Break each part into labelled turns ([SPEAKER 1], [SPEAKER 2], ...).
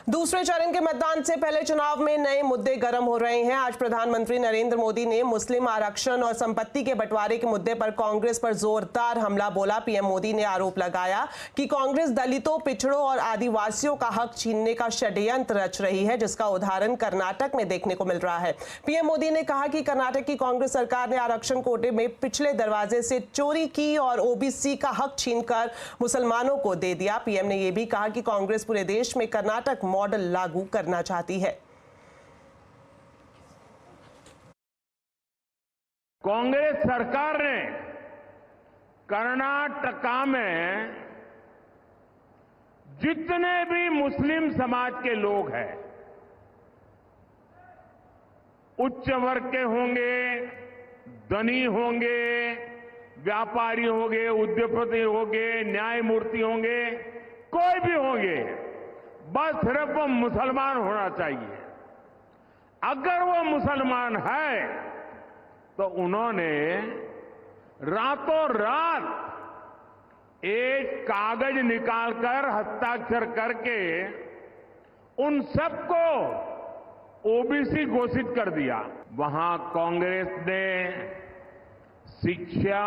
[SPEAKER 1] दूसरे चरण के मतदान से पहले चुनाव में नए मुद्दे गर्म हो रहे हैं। आज प्रधानमंत्री नरेंद्र मोदी ने मुस्लिम आरक्षण और संपत्ति के बंटवारे के मुद्दे पर कांग्रेस पर जोरदार हमला बोला। पीएम मोदी ने आरोप लगाया कि कांग्रेस दलितों, पिछड़ों और आदिवासियों का हक छीनने का षड्यंत्र रच रही है, जिसका उदाहरण कर्नाटक में देखने को मिल रहा है। पीएम मोदी ने कहा कि कर्नाटक की कांग्रेस सरकार ने आरक्षण कोटे में पिछले दरवाजे से चोरी की और ओबीसी का हक छीनकर मुसलमानों को दे दिया। पीएम ने यह भी कहा कि कांग्रेस पूरे देश में कर्नाटक मॉडल लागू करना चाहती है।
[SPEAKER 2] कांग्रेस सरकार ने कर्नाटका में जितने भी मुस्लिम समाज के लोग हैं, उच्च वर्ग के होंगे, धनी होंगे, व्यापारी होंगे, उद्योगपति होंगे, न्यायमूर्ति होंगे, कोई भी होंगे, बस सिर्फ वो मुसलमान होना चाहिए। अगर वो मुसलमान है तो उन्होंने रातों रात एक कागज निकालकर हस्ताक्षर करके उन सबको ओबीसी घोषित कर दिया। वहां कांग्रेस ने शिक्षा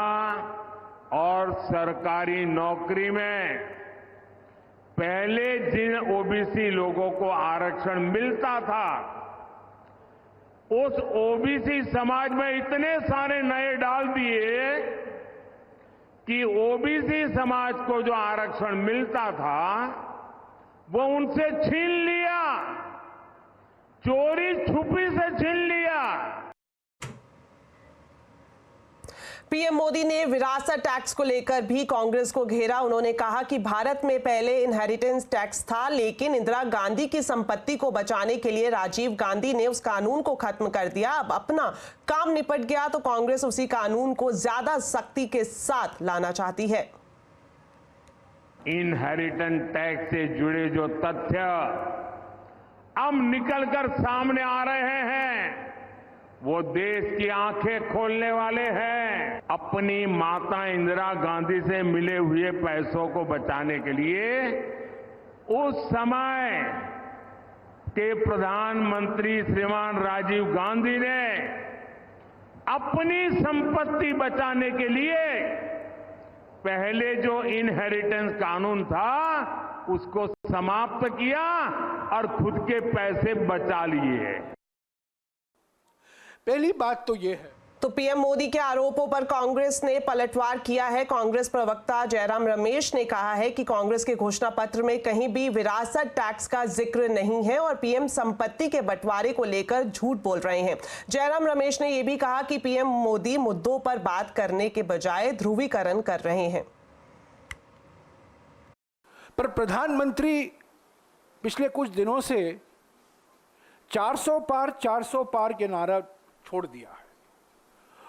[SPEAKER 2] और सरकारी नौकरी में पहले जिन ओबीसी लोगों को आरक्षण मिलता था, उस ओबीसी समाज में इतने सारे नए डाल दिए कि ओबीसी समाज को जो आरक्षण मिलता था वो उनसे छीन लिया, चोरी छुपी से छीन लिया।
[SPEAKER 1] पीएम मोदी ने विरासत टैक्स को लेकर भी कांग्रेस को घेरा। उन्होंने कहा कि भारत में पहले इनहेरिटेंस टैक्स था, लेकिन इंदिरा गांधी की संपत्ति को बचाने के लिए राजीव गांधी ने उस कानून को खत्म कर दिया। अब अपना काम निपट गया तो कांग्रेस उसी कानून को ज्यादा सख्ती के साथ लाना चाहती है।
[SPEAKER 2] इनहेरिटेंस टैक्स से जुड़े जो तथ्य अब निकलकर सामने आ रहे हैं, वो देश की आंखें खोलने वाले हैं। अपनी माता इंदिरा गांधी से मिले हुए पैसों को बचाने के लिए उस समय के प्रधानमंत्री श्रीमान राजीव गांधी ने अपनी संपत्ति बचाने के लिए पहले जो इनहेरिटेंस कानून था उसको समाप्त किया और खुद के पैसे बचा लिए।
[SPEAKER 3] पहली बात तो ये है।
[SPEAKER 1] तो पीएम मोदी के आरोपों पर कांग्रेस ने पलटवार किया है। कांग्रेस प्रवक्ता जयराम रमेश ने कहा है कि कांग्रेस के घोषणा पत्र में कहीं भी विरासत टैक्स का जिक्र नहीं है और पीएम संपत्ति के बंटवारे को लेकर झूठ बोल रहे हैं। जयराम रमेश ने यह भी कहा कि पीएम मोदी मुद्दों पर बात करने के बजाय ध्रुवीकरण कर रहे हैं।
[SPEAKER 3] पर प्रधानमंत्री पिछले कुछ दिनों से 400 पार के नारा छोड़ दिया है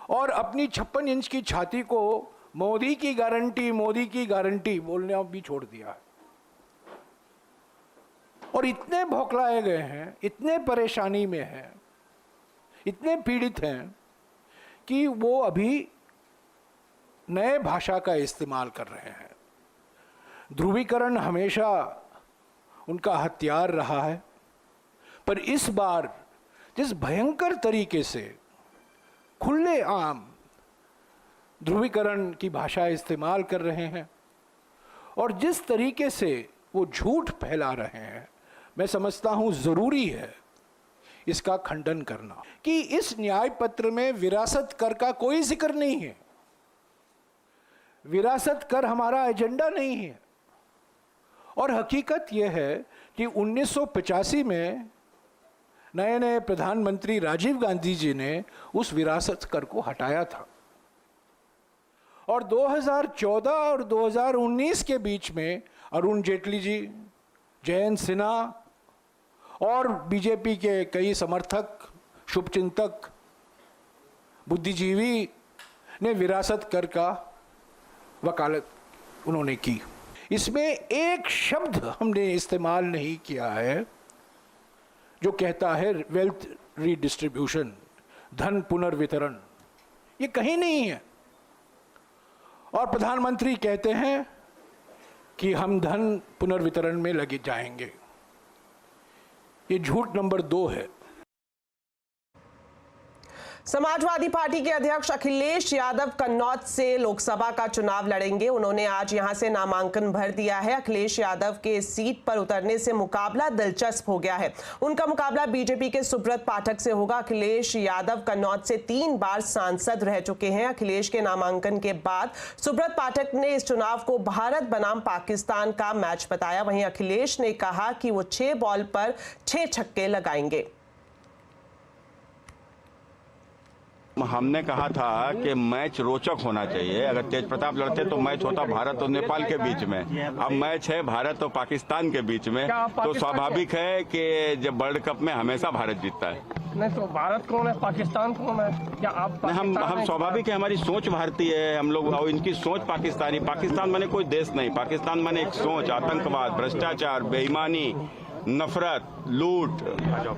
[SPEAKER 3] और अपनी 56 इंच की छाती को मोदी की गारंटी बोलने भी छोड़ दिया है। और इतने भौखलाए गए हैं, इतने परेशानी में हैं, इतने पीड़ित हैं कि वो अभी नए भाषा का इस्तेमाल कर रहे हैं। ध्रुवीकरण हमेशा उनका हथियार रहा है, पर इस बार जिस भयंकर तरीके से खुलेआम ध्रुवीकरण की भाषा इस्तेमाल कर रहे हैं और जिस तरीके से वो झूठ फैला रहे हैं, मैं समझता हूं जरूरी है इसका खंडन करना। कि इस न्याय पत्र में विरासत कर का कोई जिक्र नहीं है। विरासत कर हमारा एजेंडा नहीं है। और हकीकत यह है कि 1985 में नए प्रधानमंत्री राजीव गांधी जी ने उस विरासत कर को हटाया था और 2014 और 2019 के बीच में अरुण जेटली जी, जयंत सिन्हा और बीजेपी के कई समर्थक, शुभचिंतक, बुद्धिजीवी ने विरासत कर का वकालत उन्होंने की। इसमें एक शब्द हमने इस्तेमाल नहीं किया है जो कहता है वेल्थ रीडिस्ट्रीब्यूशन, धन पुनर्वितरण। ये कहीं नहीं है। और प्रधानमंत्री कहते हैं कि हम धन पुनर्वितरण में लगे जाएंगे। ये झूठ नंबर 2 है।
[SPEAKER 1] समाजवादी पार्टी के अध्यक्ष अखिलेश यादव कन्नौज से लोकसभा का चुनाव लड़ेंगे। उन्होंने आज यहां से नामांकन भर दिया है। अखिलेश यादव के इस सीट पर उतरने से मुकाबला दिलचस्प हो गया है। उनका मुकाबला बीजेपी के सुब्रत पाठक से होगा। अखिलेश यादव कन्नौज से 3 बार सांसद रह चुके हैं। अखिलेश के नामांकन के बाद सुब्रत पाठक ने इस चुनाव को भारत बनाम पाकिस्तान का मैच बताया। वहीं अखिलेश ने कहा कि वो 6 बॉल पर 6 छक्के लगाएंगे।
[SPEAKER 4] हमने कहा था कि मैच रोचक होना चाहिए। अगर तेज प्रताप लड़ते तो मैच होता भारत और नेपाल के बीच में। अब मैच है भारत और पाकिस्तान के बीच में, तो स्वाभाविक है कि जब वर्ल्ड कप में हमेशा भारत जीतता है।
[SPEAKER 5] नहीं तो भारत कौन है, पाकिस्तान कौन है? क्या आप
[SPEAKER 4] हम स्वाभाविक है, हमारी सोच भारतीय है हम लोग, और इनकी सोच पाकिस्तानी। पाकिस्तान माने कोई देश नहीं, पाकिस्तान माने एक सोच, आतंकवाद, भ्रष्टाचार, बेईमानी, नफरत, लूट।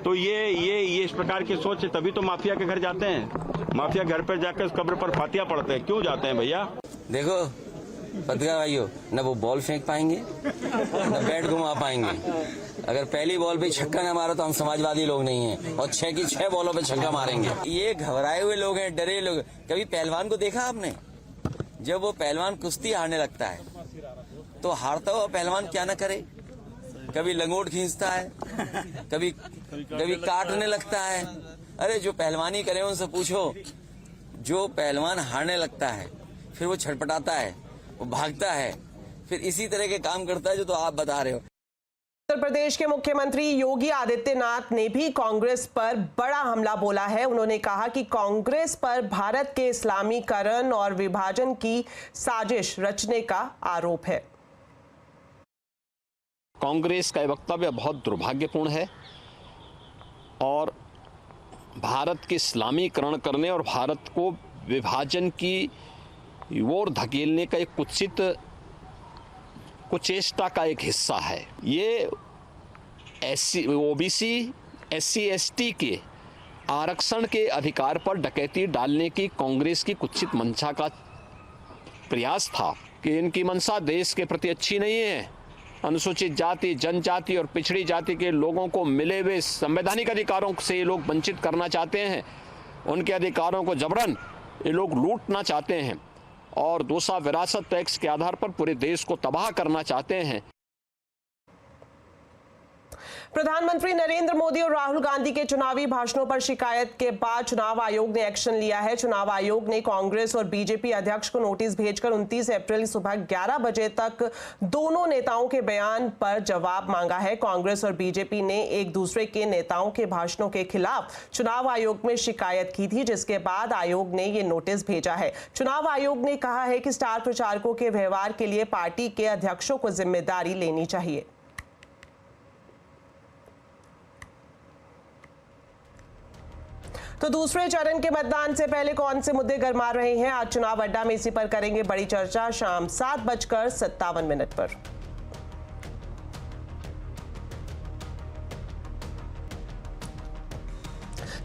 [SPEAKER 4] तो ये इस प्रकार की सोच है, तभी तो माफिया के घर जाते हैं। माफिया घर पर जाकर उस कब्र पर फातिया पढ़ते हैं। क्यों जाते हैं भैया?
[SPEAKER 6] देखो पत्रकार भाइयों, न वो बॉल फेंक पाएंगे न बैट घुमा पाएंगे। अगर पहली बॉल पे छक्का न मारो तो हम समाजवादी लोग नहीं हैं, और 6 की 6 बॉलों पे छक्का मारेंगे। ये घबराए हुए लोग हैं, डरे लोग। कभी पहलवान को देखा आपने? जब वो पहलवान कुश्ती हारने लगता है तो हारता हुआ पहलवान क्या न करे, कभी लंगोट खींचता है, कभी काटने लगता है। अरे जो पहलवानी करे उनसे पूछो। जो पहलवान हारने लगता है फिर वो छटपटाता है, वो भागता है, फिर इसी तरह के काम करता है जो तो आप बता रहे हो।
[SPEAKER 1] उत्तर प्रदेश के मुख्यमंत्री योगी आदित्यनाथ ने भी कांग्रेस पर बड़ा हमला बोला है। उन्होंने कहा कि कांग्रेस पर भारत के इस्लामीकरण और विभाजन की साजिश रचने का आरोप है।
[SPEAKER 7] कांग्रेस का वक्तव्य बहुत दुर्भाग्यपूर्ण है और भारत के इस्लामीकरण करने और भारत को विभाजन की ओर धकेलने का एक कुचेष्टा का एक हिस्सा है। ये ओबीसी, SC, ST के आरक्षण के अधिकार पर डकैती डालने की कांग्रेस की कुत्सित मंशा का प्रयास था कि इनकी मंशा देश के प्रति अच्छी नहीं है। अनुसूचित जाति, जनजाति और पिछड़ी जाति के लोगों को मिले हुए संवैधानिक अधिकारों से ये लोग वंचित करना चाहते हैं। उनके अधिकारों को जबरन ये लोग लूटना चाहते हैं और दूसरा विरासत टैक्स के आधार पर पूरे देश को तबाह करना चाहते हैं।
[SPEAKER 1] प्रधानमंत्री नरेंद्र मोदी और राहुल गांधी के चुनावी भाषणों पर शिकायत के बाद चुनाव आयोग ने एक्शन लिया है। चुनाव आयोग ने कांग्रेस और बीजेपी अध्यक्ष को नोटिस भेजकर 29 अप्रैल सुबह 11 बजे तक दोनों नेताओं के बयान पर जवाब मांगा है। कांग्रेस और बीजेपी ने एक दूसरे के नेताओं के भाषणों के खिलाफ चुनाव आयोग में शिकायत की थी, जिसके बाद आयोग ने ये नोटिस भेजा है। चुनाव आयोग ने कहा है कि स्टार प्रचारकों के व्यवहार के लिए पार्टी के अध्यक्षों को जिम्मेदारी लेनी चाहिए। तो दूसरे चरण के मतदान से पहले कौन से मुद्दे गरमा रहे हैं, आज चुनाव अड्डा में इसी पर करेंगे बड़ी चर्चा शाम 7:57 पर।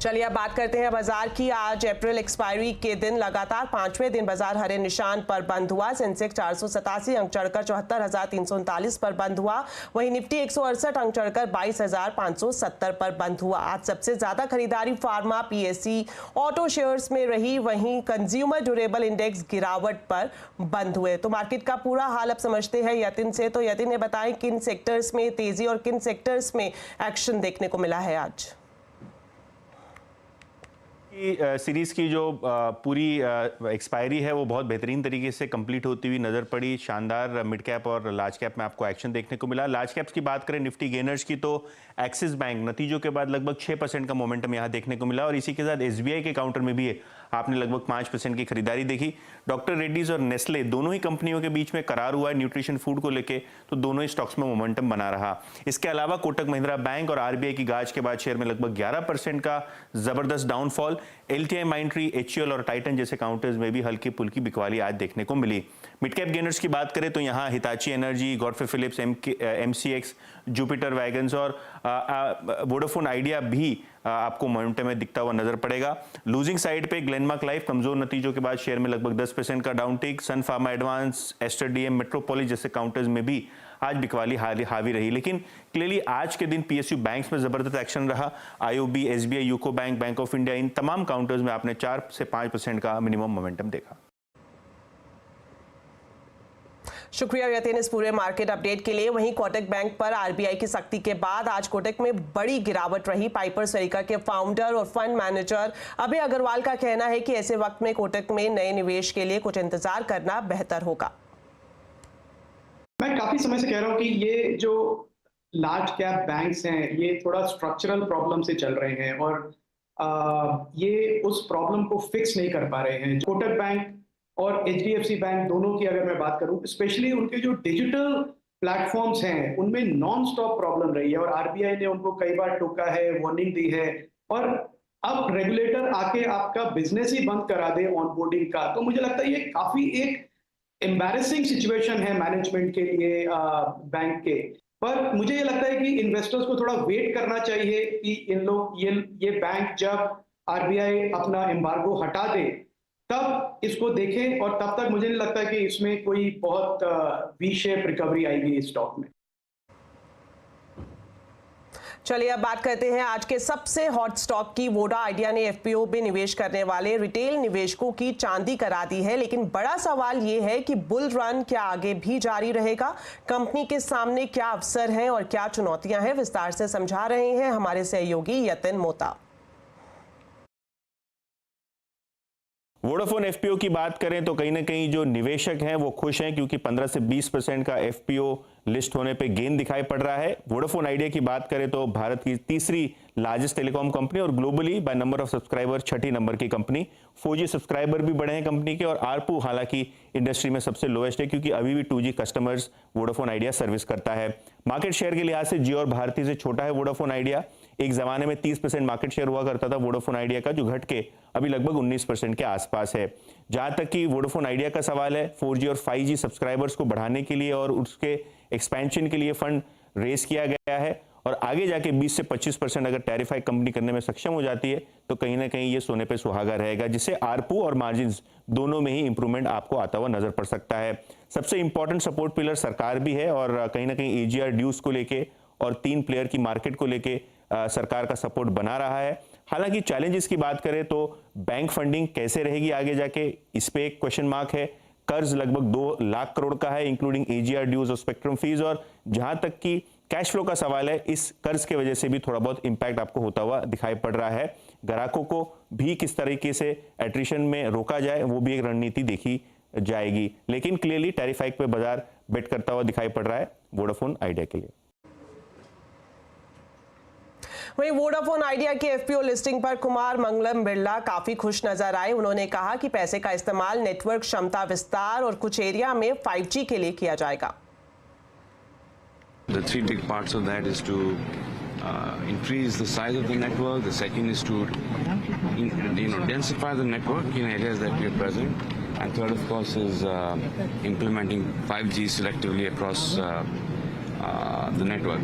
[SPEAKER 1] चलिए अब बात करते हैं बाजार की। आज अप्रैल एक्सपायरी के दिन लगातार 5वें दिन बाजार हरे निशान पर बंद हुआ। सेंसेक्स 487 अंक चढ़कर 74,339 पर बंद हुआ। वहीं निफ्टी 168 अंक चढ़कर 22,570 पर बंद हुआ। आज सबसे ज्यादा खरीदारी फार्मा, PSE, ऑटो शेयर्स में रही। वहीं कंज्यूमर ड्यूरेबल इंडेक्स गिरावट पर बंद हुए। तो मार्केट का पूरा हाल अब समझते हैं यतिन से। तो यतिन ने बताएं किन सेक्टर्स में तेजी और किन सेक्टर्स में एक्शन देखने को मिला है आज।
[SPEAKER 8] सीरीज की जो पूरी एक्सपायरी है वो बहुत बेहतरीन तरीके से कंप्लीट होती हुई नजर पड़ी। शानदार मिड कैप और लार्ज कैप में आपको एक्शन देखने को मिला। लार्ज कैप्स की बात करें निफ्टी गेनर्स की, तो एक्सिस बैंक नतीजों के बाद लगभग 6% का मोमेंटम यहां देखने को मिला और इसी के साथ SBI के काउंटर में भी आपने लगभग 5% की खरीदारी देखी। डॉक्टर रेड्डीज और नेस्ले दोनों ही कंपनियों के बीच में करार हुआ है न्यूट्रिशन फूड को लेके, तो दोनों ही स्टॉक्स में मोमेंटम बना रहा। इसके अलावा कोटक महिंद्रा बैंक और RBI की गाज के बाद शेयर में लगभग 11% का जबरदस्त डाउनफॉल। LTI, माइंट्री, HUL और टाइटन जैसे काउंटर्स में भी हल्की पुल्की बिकवाली आज देखने को मिली। मिड कैप गेनर्स की बात करें तो यहाँ Hitachi energy, Godfrey Phillips, MCX, Jupiter wagons और वोडाफोन आइडिया भी आपको मोमेंटम में दिखता हुआ नजर पड़ेगा। लूजिंग साइड पे ग्लेनमार्क लाइफ कमजोर नतीजों के बाद शेयर में लगभग 10% का downtick. Sun Pharma advance, Aster DM, Metropolis जैसे काउंटर्स में भी आज बिकवाली हावी रही। लेकिन क्लियरली आज के दिन पीएसयू बैंक्स में जबरदस्त एक्शन रहा। IOB, SBI, UCO bank, bank of India, इन तमाम काउंटर्स में आपने 4 से 5% का मिनिमम मोमेंटम देखा।
[SPEAKER 1] शुक्रिया यतिन इस पूरे मार्केट अपडेट के लिए। वहीं कोटक बैंक पर आरबीआई की सख्ती के बाद आज कोटक में बड़ी गिरावट रही। पाइपर सरिता के फाउंडर और फंड मैनेजर अभय अग्रवाल का कहना है कि ऐसे वक्त में कोटक में नए निवेश के लिए कुछ इंतजार करना बेहतर होगा।
[SPEAKER 9] मैं काफी समय से कह रहा हूं कि ये जो लार्ज कैप बैंक्स हैं ये थोड़ा स्ट्रक्चरल प्रॉब्लम से चल रहे हैं और ये उस प्रॉब्लम को फिक्स नहीं कर पा रहे हैं। कोटक बैंक और एचडीएफसी बैंक दोनों की अगर मैं बात करूं, स्पेशली उनके जो डिजिटल प्लेटफॉर्म्स हैं उनमें नॉन स्टॉप प्रॉब्लम रही है और आरबीआई ने उनको कई बार टोका है, वार्निंग दी है और अब रेगुलेटर आके आपका बिजनेस ही बंद करा दे ऑनबोर्डिंग का, तो मुझे लगता है ये काफी एक एम्बैरेसिंग सिचुएशन है मैनेजमेंट के लिए बैंक के। पर मुझे ये लगता है कि इन्वेस्टर्स को थोड़ा वेट करना चाहिए कि इन लोग ये बैंक जब आरबीआई अपना एम्बार्गो हटा दे तब इसको देखें और तब तक मुझे नहीं लगता कि इसमें कोई बहुत वी शेप रिकवरी आएगी इस स्टॉक में।
[SPEAKER 1] चलिए अब बात करते हैं आज के सबसे हॉट स्टॉक की। वोडा आइडिया ने एफपीओ में निवेश करने वाले रिटेल निवेशकों की चांदी करा दी है, लेकिन बड़ा सवाल ये है कि बुल रन क्या आगे भी जारी रहेगा? कंपनी के सामने क्या अवसर हैं और क्या चुनौतियां हैं, विस्तार से समझा रहे हैं हमारे सहयोगी यतिन मोता।
[SPEAKER 8] वोडाफोन एफपीओ की बात करें तो कहीं ना कहीं जो निवेशक हैं वो खुश हैं क्योंकि 15 से 20% का एफपीओ लिस्ट होने पे गेन दिखाई पड़ रहा है। वोडाफोन आइडिया की बात करें तो भारत की तीसरी लार्जेस्ट टेलीकॉम कंपनी और globally by number of subscriber 6ठी नंबर की कंपनी। 4G सब्सक्राइबर भी बढ़े हैं कंपनी के और आरपू हालांकि इंडस्ट्री में सबसे लोएस्ट है क्योंकि अभी भी 2G customers Vodafone idea service करता है। मार्केट शेयर के लिहाज से जियो और भारती से छोटा है वोडाफोन आइडिया। एक जमाने में 30% मार्केट शेयर हुआ करता था वोडाफोन आइडिया का, जो घट के अभी लगभग 19% के आसपास है। जहां तक कि वोडाफोन आइडिया का सवाल है, 4G और 5G सब्सक्राइबर्स को बढ़ाने के लिए और उसके एक्सपेंशन के लिए फंड रेज किया गया है और आगे जाके 20 से 25% अगर टैरिफ हाइक कंपनी करने में सक्षम हो जाती है तो कहीं ना कहीं ये सोने पे सुहागा रहेगा, जिससे आरपू और मार्जिन्स दोनों में ही इंप्रूवमेंट आपको आता हुआ नजर पड़ सकता है। सबसे इंपॉर्टेंट सपोर्ट पिलर सरकार भी है और कहीं ना कहीं एजीआर ड्यूज को लेके और 3 प्लेयर की मार्केट को लेके सरकार का सपोर्ट बना रहा है। हालांकि चैलेंजेस की बात करें तो बैंक फंडिंग कैसे रहेगी आगे जाके, इस पे एक क्वेश्चन मार्क है। कर्ज लगभग 2 लाख करोड़ का है इंक्लूडिंग एजीआर ड्यूज और स्पेक्ट्रम फीस, और जहां तक कि कैश फ्लो का सवाल है, इस कर्ज के वजह से भी थोड़ा बहुत इंपैक्ट आपको होता हुआ दिखाई पड़ रहा है। ग्राहकों को भी किस तरीके से एट्रिशन में रोका जाए वो भी एक रणनीति देखी जाएगी, लेकिन क्लियरली टैरिफ हाइक पे बाजार बेट करता हुआ दिखाई पड़ रहा है वोडाफोन आइडिया के लिए।
[SPEAKER 1] वहीं वोडाफोन आइडिया की एफपीओ लिस्टिंग पर कुमार मंगलम बिरला काफी खुश नजर आए। उन्होंने कहा कि पैसे का इस्तेमाल नेटवर्क क्षमता विस्तार और कुछ एरिया में 5G के लिए किया जाएगा।
[SPEAKER 10] The 3 big parts of that is to increase the size of the network. The second is to densify the network in areas that we are present. And third, of course, is implementing 5G selectively across the network.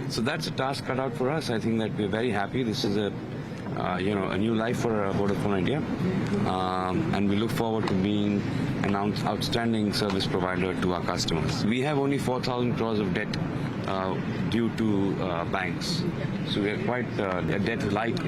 [SPEAKER 10] So that's a task cut out for us. I think that we're very happy. This is a new life for Vodafone Idea, and we look forward to being an outstanding service provider to our customers. We have only 4,000 crores of debt due to banks, so we are quite debt-light.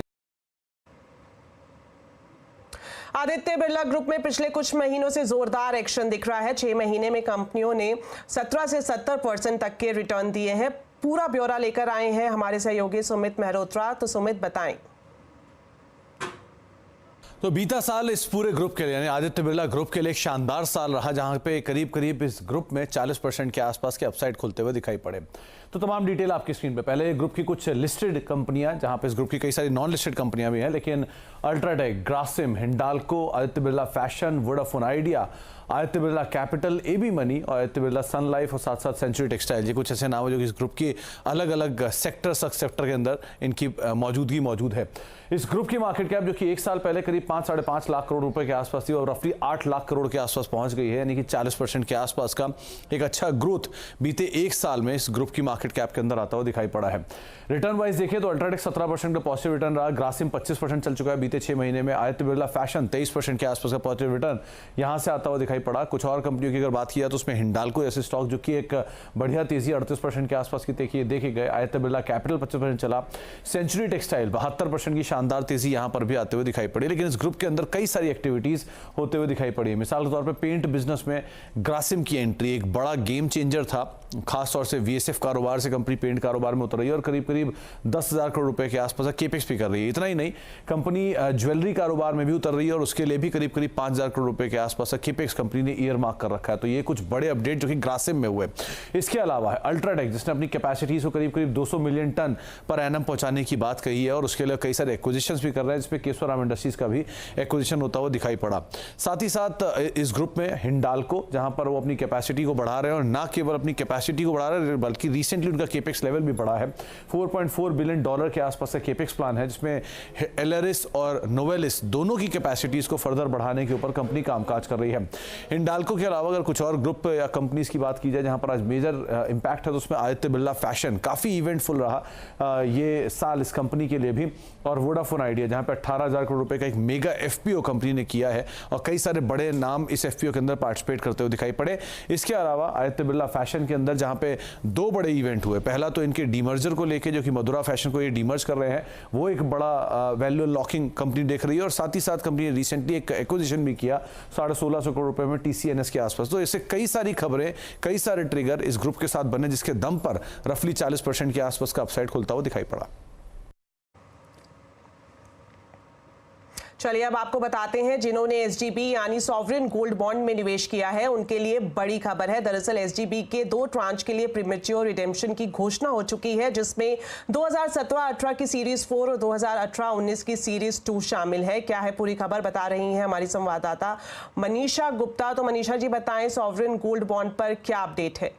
[SPEAKER 1] Aditya Birla group में पिछले कुछ महीनों से जोरदार action दिख रहा है। 6 महीने में कंपनियों ने 17 से 70% तक के रिटर्न दिए हैं। पूरा ब्यौरा लेकर आए हैं हमारे सहयोगी सुमित मेहरोत्रा। तो सुमित बताएं।
[SPEAKER 11] तो बीता साल इस पूरे ग्रुप के लिए यानी आदित्य बिरला ग्रुप के लिए एक शानदार साल रहा, जहां पे करीब इस ग्रुप में 40% के आसपास के अपसाइड खुलते हुए दिखाई पड़े। तो तमाम डिटेल आपकी स्क्रीन पे। पहले ग्रुप की कुछ लिस्टेड कंपनियां, जहां पे इस ग्रुप की कई सारी नॉन लिस्टेड कंपनियां भी हैं, लेकिन UltraTech, Grasim, Hindalco, Aditya Birla fashion, Vodafone Idea, Aditya Birla capital, AB money और आदित्य बिरला सन लाइफ और साथ साथ सेंचुरी टेक्सटाइल, ये कुछ ऐसे नाम है जो कि इस ग्रुप की अलग अलग सेक्टर के अंदर इनकी मौजूदगी मौजूद है। इस ग्रुप की मार्केट कैप जो कि 1 साल पहले करीब 5-5.5 लाख करोड़ रुपए के आसपास थी और रफली 8 लाख करोड़ के आसपास पहुंच गई है, यानी कि 40% के आसपास का एक अच्छा ग्रोथ बीते 1 साल में इस ग्रुप की मार्केट मार्केट कैप के अंदर आता हुआ दिखाई पड़ा है। रिटर्न वाइज देखें तो अल्ट्राटेक 17% का पॉजिटिव रिटर्न रहा, ग्रासिम 25% चल चुका है बीते 6 महीने में, आदित्य बिरला फैशन 23% के आसपास का पॉजिटिव रिटर्न यहां से आता हुआ दिखाई पड़ा। कुछ और कंपनियों की अगर बात किया तो उसमें हिंडाल्को जैसे स्टॉक जो कि एक बढ़िया तेजी 38% के आसपास की देखे गए, आदित्य बिरला कैपिटल 25% चला, सेंचुरी टेक्सटाइल 72% की शानदार तेजी यहां पर भी आते हुए दिखाई पड़ी। लेकिन इस ग्रुप के अंदर कई सारी एक्टिविटीज होते हुए दिखाई पड़ी। मिसाल के तौर पर पेंट बिजनेस में ग्रासिम की एंट्री एक बड़ा गेम चेंजर था, खासतौर से वीएसएफ कारोबार से कंपनी पेंट कारोबार में उतर रही है और करीब करीब 10,000 करोड़ रुपए के आसपास केपेक्स भी कर रही है। इतना ही नहीं, कंपनी ज्वेलरी कारोबार में भी उतर रही है और उसके लिए भी करीब 5,000 करोड़ रुपए के आसपास केपेक्स कंपनी ने ईयर मार्क कर रखा है। तो ये कुछ बड़े अपडेट जो कि ग्रासिम में हुए। इसके अलावा अल्ट्राटेक जिसने अपनी कैपेसिटीज को करीब 200 मिलियन टन पर एनम पहुंचाने की बात कही है और उसके लिए कई सारे एक्विजिशंस भी कर रहे हैं, जिसमें केशवराम इंडस्ट्रीज का भी एक्विजिशन होता हुआ दिखाई पड़ा। साथ ही साथ इस ग्रुप में हिंडाल्को, जहां पर वो अपनी कैपेसिटी को बढ़ा रहे हैं और ना केवल अपनी कैपेसिटी को बढ़ा रहे हैं बल्कि रिसेंटली उनका केपेक्स लेवल भी बढ़ा है। $4.4 बिलियन के आसपास का केपेक्स प्लान है, जिसमें एलरिस और नोवेलिस दोनों की कैपेसिटीज को फर्दर बढ़ाने के ऊपर कंपनी कामकाज कर रही है। हिंडाल्को के अलावा अगर कुछ और ग्रुप या कंपनीज की बात की जाए जहां पर आज मेजर इंपैक्ट है तो उसमें आदित्य बिरला फैशन काफी इवेंटफुल रहा ये साल इस कंपनी के लिए भी, और वोडाफोन आइडिया जहां पे 18,000 करोड़ रुपए का एक मेगा एफपीओ कंपनी ने किया है और कई सारे बड़े नाम इस एफपीओ के अंदर पार्टिसिपेट करते हुए दिखाई पड़े। इसके अलावा आदित्य बिरला फैशन के अंदर जहां पे 2 बड़े इवेंट हुए, पहला तो इनके डीमर्जर को लेके जो कि मधुरा फैशन को ये डीमर्ज कर रहे हैं, वो एक बड़ा वैल्यू लॉकिंग कंपनी देख रही है और साथ ही साथ कंपनी ने रिसेंटली एक एक्विजिशन भी किया 1650 करोड़ रुपए में टीसीएनएस के आसपास। तो इससे कई सारी खबरें, कई सारे ट्रिगर इस ग्रुप के साथ बने, जिसके दम पर रफली 40% के आसपास का अपसाइड खुलता हुआ दिखाई पड़ा।
[SPEAKER 1] चलिए अब आपको बताते हैं जिन्होंने एसजीबी यानी सॉवरेन गोल्ड बॉन्ड में निवेश किया है उनके लिए बड़ी खबर है। दरअसल एसजीबी के 2 ट्रांच के लिए प्रीमेच्योर रिडेम्पशन की घोषणा हो चुकी है, जिसमें 2017-18 की सीरीज 4 और 2018-19 की सीरीज 2 शामिल है। क्या है पूरी खबर, बता रही हैं हमारी संवाददाता मनीषा गुप्ता। तो मनीषा जी बताएं, सॉवरेन गोल्ड बॉन्ड पर क्या अपडेट है?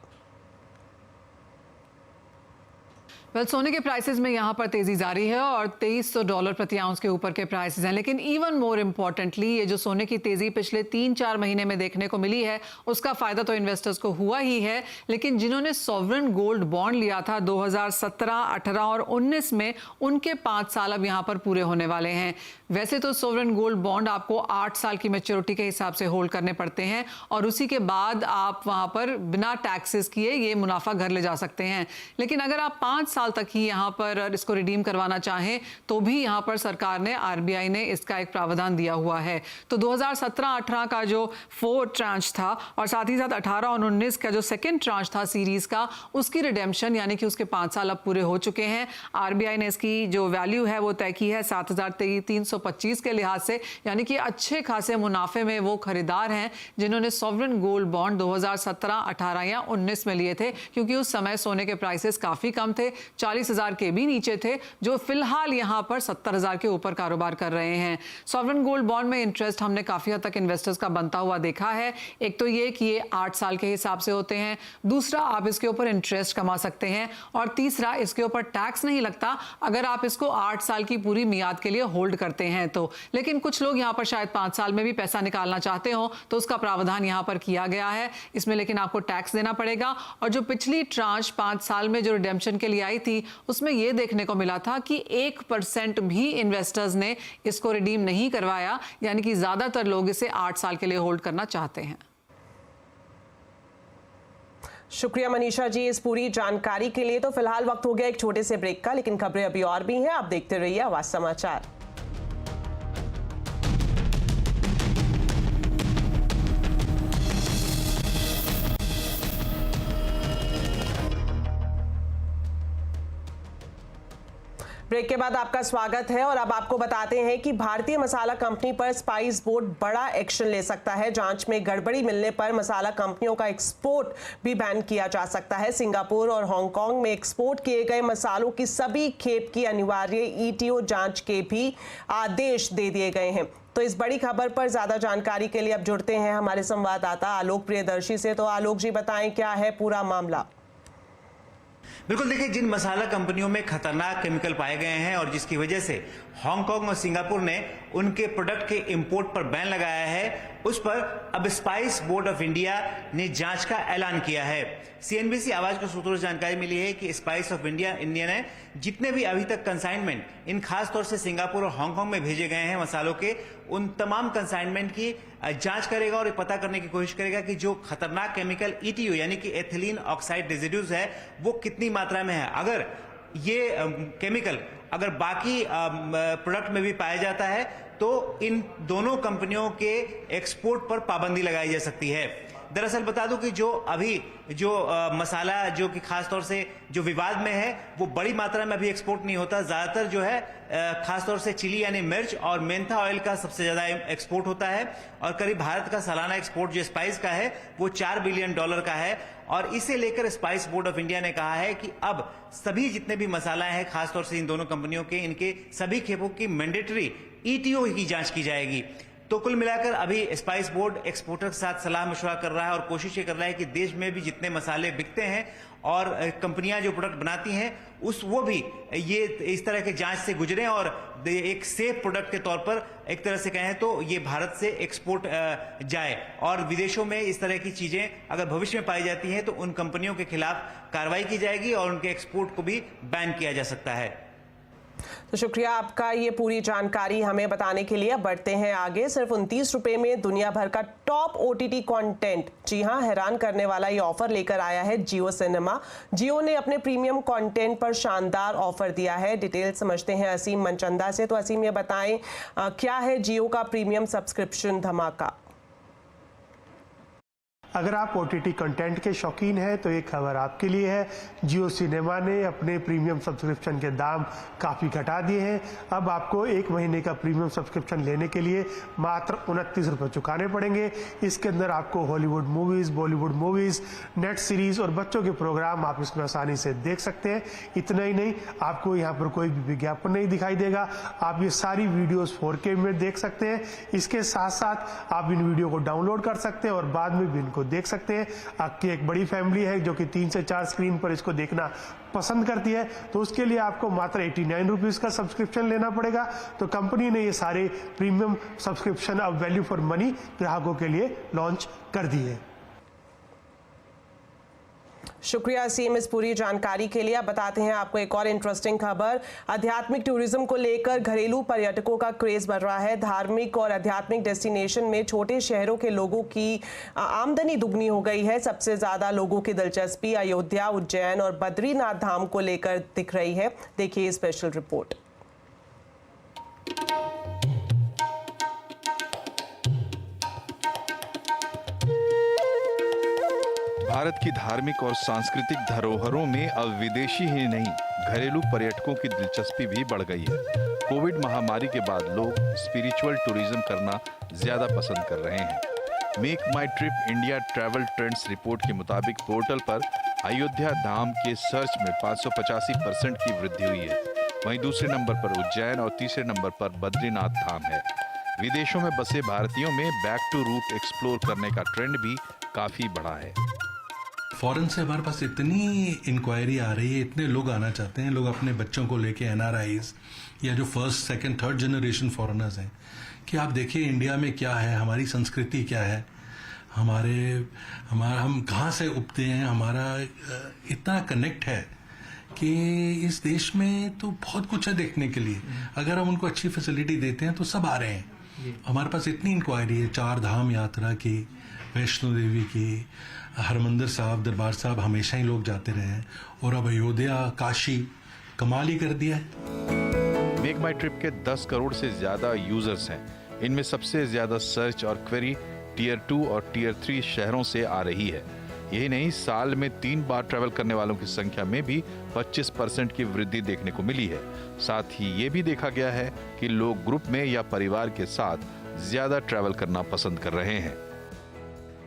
[SPEAKER 12] सोने के प्राइसेस में यहाँ पर तेजी जारी है और $2300 प्रति आउंस के ऊपर के प्राइसेस हैं। लेकिन इवन मोर इम्पोर्टेंटली ये जो सोने की तेजी पिछले 3-4 महीने में देखने को मिली है उसका फायदा तो इन्वेस्टर्स को हुआ ही है, लेकिन जिन्होंने सॉवरेन गोल्ड बॉन्ड लिया था 2017, 18 और 19 में, उनके 5 साल अब यहाँ पर पूरे होने वाले हैं। वैसे तो सॉवरेन गोल्ड बॉन्ड आपको 8 साल की मैच्योरिटी के हिसाब से होल्ड करने पड़ते हैं और उसी के बाद आप वहाँ पर बिना टैक्सेस किए ये मुनाफा घर ले जा सकते हैं। लेकिन अगर आप 5 साल तक ही यहाँ पर इसको रिडीम करवाना चाहें तो भी यहाँ पर सरकार ने, आरबीआई ने इसका एक प्रावधान दिया हुआ है। तो 2017-18 का जो 4 ट्रांच था और साथ ही साथ 18 और 19 का जो सेकेंड ट्रांच था सीरीज का, उसकी रिडेम्पशन यानी कि उसके 5 साल अब पूरे हो चुके हैं। आरबीआई ने इसकी जो वैल्यू है वो तय की है 7,325 के लिहाज से, यानी कि अच्छे खासे मुनाफे में वो खरीदार हैं जिन्होंने सॉवरेन गोल्ड बॉन्ड 2017, 18 या 19 में लिए थे, क्योंकि उस समय सोने के प्राइसेस काफी कम थे, 40,000 के भी नीचे थे, जो फिलहाल यहां पर 70,000 के ऊपर कारोबार कर रहे हैं। सॉवरेन गोल्ड बॉन्ड में इंटरेस्ट हमने काफी हद तक इन्वेस्टर्स का बनता हुआ देखा है। एक तो ये कि ये 8 साल के हिसाब से होते हैं, दूसरा आप इसके ऊपर इंटरेस्ट कमा सकते हैं और तीसरा इसके ऊपर टैक्स नहीं लगता अगर आप इसको 8 साल की पूरी मियाद के लिए होल्ड करते हैं तो। लेकिन कुछ लोग यहाँ पर शायद 5 साल में भी पैसा निकालना चाहते हो तो उसका प्रावधान यहाँ पर किया गया है इसमें, लेकिन आपको टैक्स देना पड़ेगा। और जो पिछली ट्रांच 5 साल में जो रिडेम्पशन के लिए आई थी उसमें यह देखने को मिला था कि 1% भी इन्वेस्टर्स ने इसको रिडीम नहीं करवाया, यानी कि ज्यादातर लोग इसे 8 साल के लिए होल्ड करना चाहते हैं।
[SPEAKER 1] शुक्रिया मनीषा जी इस पूरी जानकारी के लिए। तो फिलहाल वक्त हो गया एक छोटे से ब्रेक का, लेकिन खबरें अभी और भी हैं, आप देखते रहिए आवाज समाचार। ब्रेक के बाद आपका स्वागत है और अब आपको बताते हैं कि भारतीय मसाला कंपनी पर स्पाइस बोर्ड बड़ा एक्शन ले सकता है। जांच में गड़बड़ी मिलने पर मसाला कंपनियों का एक्सपोर्ट भी बैन किया जा सकता है। सिंगापुर और हांगकांग में एक्सपोर्ट किए गए मसालों की सभी खेप की अनिवार्य ईटीओ जांच के भी आदेश दे दिए गए हैं। तो इस बड़ी खबर पर ज्यादा जानकारी के लिए अब जुड़ते हैं हमारे संवाददाता आलोक प्रियदर्शी से। तो आलोक जी बताएं क्या है पूरा मामला।
[SPEAKER 13] बिल्कुल, देखिए, जिन मसाला कंपनियों में खतरनाक केमिकल पाए गए हैं और जिसकी वजह से हांगकांग और सिंगापुर ने उनके प्रोडक्ट के इंपोर्ट पर बैन लगाया है, उस पर अब स्पाइस बोर्ड ऑफ इंडिया ने जांच का ऐलान किया है। सीएनबीसी आवाज को सूत्रों से जानकारी मिली है कि स्पाइस ऑफ इंडिया ने जितने भी अभी तक कंसाइनमेंट इन खास तौर से सिंगापुर और हांगकांग में भेजे गए हैं मसालों के, उन तमाम कंसाइनमेंट की जांच करेगा और पता करने की कोशिश करेगा कि जो खतरनाक केमिकल ETO यानी कि एथिलीन ऑक्साइड रेजिड्यूज है वो कितनी मात्रा में है। अगर ये केमिकल अगर बाकी प्रोडक्ट में भी पाया जाता है तो इन दोनों कंपनियों के एक्सपोर्ट पर पाबंदी लगाई जा सकती है। दरअसल बता दूं कि जो अभी मसाला जो कि खास तौर से जो विवाद में है वो बड़ी मात्रा में अभी एक्सपोर्ट नहीं होता। ज्यादातर जो है खास तौर से चिली यानी मिर्च और मेंथा ऑयल का सबसे ज्यादा एक्सपोर्ट होता है और करीब भारत का सालाना एक्सपोर्ट जो स्पाइस का है वो $4 बिलियन का है। और इसे लेकर स्पाइस बोर्ड ऑफ इंडिया ने कहा है कि अब सभी जितने भी मसाला है खास तौर से इन दोनों कंपनियों के, इनके सभी खेपों की मैंडेटरी ETO की जांच की जाएगी। तो कुल मिलाकर अभी स्पाइस बोर्ड एक्सपोर्टर के साथ सलाह मशवरा कर रहा है और कोशिश ये कर रहा है कि देश में भी जितने मसाले बिकते हैं और कंपनियां जो प्रोडक्ट बनाती हैं वो भी ये इस तरह के जांच से गुजरें और एक सेफ प्रोडक्ट के तौर पर एक तरह से कहें तो ये भारत से एक्सपोर्ट जाए। और विदेशों में इस तरह की चीजें अगर भविष्य में पाई जाती हैं तो उन कंपनियों के खिलाफ कार्रवाई की जाएगी और उनके एक्सपोर्ट को भी बैन किया जा सकता है।
[SPEAKER 1] तो शुक्रिया आपका ये पूरी जानकारी हमें बताने के लिए। बढ़ते हैं आगे। सिर्फ 29 रुपए में दुनिया भर का टॉप OTT कंटेंट, जी हां, हैरान करने वाला ये ऑफर लेकर आया है जियो सिनेमा। जियो ने अपने प्रीमियम कंटेंट पर शानदार ऑफर दिया है। डिटेल समझते हैं असीम मनचंदा से। तो असीम, ये बताएं क्या है जियो का प्रीमियम सब्सक्रिप्शन धमाका?
[SPEAKER 14] अगर आप OTT कंटेंट के शौकीन हैं तो ये खबर आपके लिए है। जियो सिनेमा ने अपने प्रीमियम सब्सक्रिप्शन के दाम काफ़ी घटा दिए हैं। अब आपको 1 महीने का प्रीमियम सब्सक्रिप्शन लेने के लिए मात्र 29 रुपये चुकाने पड़ेंगे। इसके अंदर आपको Hollywood movies, Bollywood movies, net series और बच्चों के प्रोग्राम आप इसमें आसानी से देख सकते हैं। इतना ही नहीं, आपको यहाँ पर कोई भी विज्ञापन नहीं दिखाई देगा। आप ये सारी वीडियोज़ 4K में देख सकते हैं। इसके साथ साथ आप इन वीडियो को डाउनलोड कर सकते हैं और बाद में भी इनको देख सकते हैं। आपकी एक बड़ी फैमिली है जो कि 3 से 4 स्क्रीन पर इसको देखना पसंद करती है तो उसके लिए आपको मात्र 89 रुपीज़ का सब्सक्रिप्शन लेना पड़ेगा। तो कंपनी ने ये सारे प्रीमियम सब्सक्रिप्शन अब वैल्यू फॉर मनी ग्राहकों के लिए लॉन्च कर दिए।
[SPEAKER 1] शुक्रिया असीम इस पूरी जानकारी के लिए। अब बताते हैं आपको एक और इंटरेस्टिंग खबर। आध्यात्मिक टूरिज्म को लेकर घरेलू पर्यटकों का क्रेज बढ़ रहा है। धार्मिक और आध्यात्मिक डेस्टिनेशन में छोटे शहरों के लोगों की आमदनी दुगनी हो गई है। सबसे ज्यादा लोगों की दिलचस्पी अयोध्या, उज्जैन और बद्रीनाथ धाम को लेकर दिख रही है। देखिए स्पेशल रिपोर्ट।
[SPEAKER 15] भारत की धार्मिक और सांस्कृतिक धरोहरों में अब विदेशी ही नहीं, घरेलू पर्यटकों की दिलचस्पी भी बढ़ गई है। कोविड महामारी के बाद लोग स्पिरिचुअल टूरिज्म करना ज्यादा पसंद कर रहे हैं। Make My Trip India travel trends report के मुताबिक पोर्टल पर अयोध्या धाम के सर्च में 585% की वृद्धि हुई है। वहीं दूसरे नंबर पर उज्जैन और तीसरे नंबर पर बद्रीनाथ धाम है। विदेशों में बसे भारतीयों में बैक टू रूट एक्सप्लोर करने का ट्रेंड भी काफी बढ़ा है।
[SPEAKER 16] फॉरेन से हमारे पास इतनी इंक्वायरी आ रही है, इतने लोग आना चाहते हैं, लोग अपने बच्चों को लेके NRIs या जो first, second, third generation foreigners हैं, कि आप देखिए इंडिया में क्या है, हमारी संस्कृति क्या है, हम कहाँ से उपते हैं, हमारा इतना कनेक्ट है कि इस देश में तो बहुत कुछ है देखने के लिए। अगर हम उनको अच्छी फैसिलिटी देते हैं तो सब आ रहे हैं। हमारे पास इतनी इंक्वायरी है 4 धाम यात्रा की, वैष्णो देवी की, हरमंदिर साहब, दरबार साहब हमेशा ही लोग जाते रहे हैं, और अब अयोध्या, काशी कमाल ही कर दिया है।
[SPEAKER 15] मेक माई ट्रिप के 10 करोड़ से ज्यादा यूजर्स हैं। इनमें सबसे ज्यादा सर्च और क्वेरी टियर 2 और टियर 3 शहरों से आ रही है। यही नहीं, साल में 3 बार ट्रैवल करने वालों की संख्या में भी 25% की वृद्धि देखने को मिली है। साथ ही ये भी देखा गया है कि लोग ग्रुप में या परिवार के साथ ज्यादा ट्रैवल करना पसंद कर रहे हैं।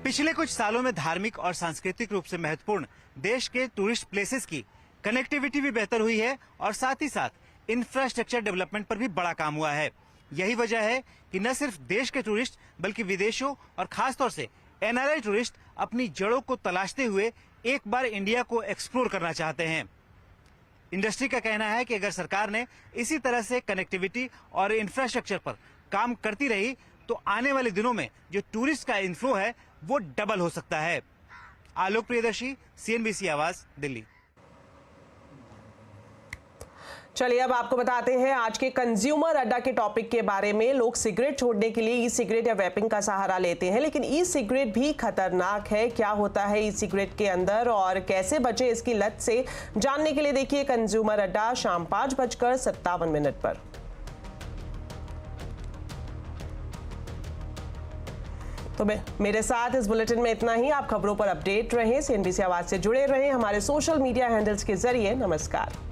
[SPEAKER 13] पिछले कुछ सालों में धार्मिक और सांस्कृतिक रूप से महत्वपूर्ण देश के टूरिस्ट प्लेसेस की कनेक्टिविटी भी बेहतर हुई है और साथ ही साथ इंफ्रास्ट्रक्चर डेवलपमेंट पर भी बड़ा काम हुआ है। यही वजह है कि न सिर्फ देश के टूरिस्ट बल्कि विदेशों और खास तौर से NRI टूरिस्ट अपनी जड़ों को तलाशते हुए एक बार इंडिया को एक्सप्लोर करना चाहते हैं। इंडस्ट्री का कहना है कि अगर सरकार ने इसी तरह से कनेक्टिविटी और इंफ्रास्ट्रक्चर पर काम करती रही तो आने वाले दिनों में जो टूरिस्ट का इनफ्लो है वो डबल हो सकता है। आलोक प्रियदर्शी, CNBC आवाज, दिल्ली।
[SPEAKER 1] चलिए अब आपको बताते हैं आज के कंज्यूमर अड्डा के टॉपिक के बारे में। लोग सिगरेट छोड़ने के लिए ई सिगरेट या वेपिंग का सहारा लेते हैं, लेकिन ई सिगरेट भी खतरनाक है। क्या होता है ई सिगरेट के अंदर और कैसे बचे इसकी लत से, जानने के लिए देखिए कंज्यूमर अड्डा शाम 5:57 पर। तो मेरे साथ इस बुलेटिन में इतना ही। आप खबरों पर अपडेट रहें, CNBC आवाज से जुड़े रहें हमारे सोशल मीडिया हैंडल्स के जरिए। नमस्कार।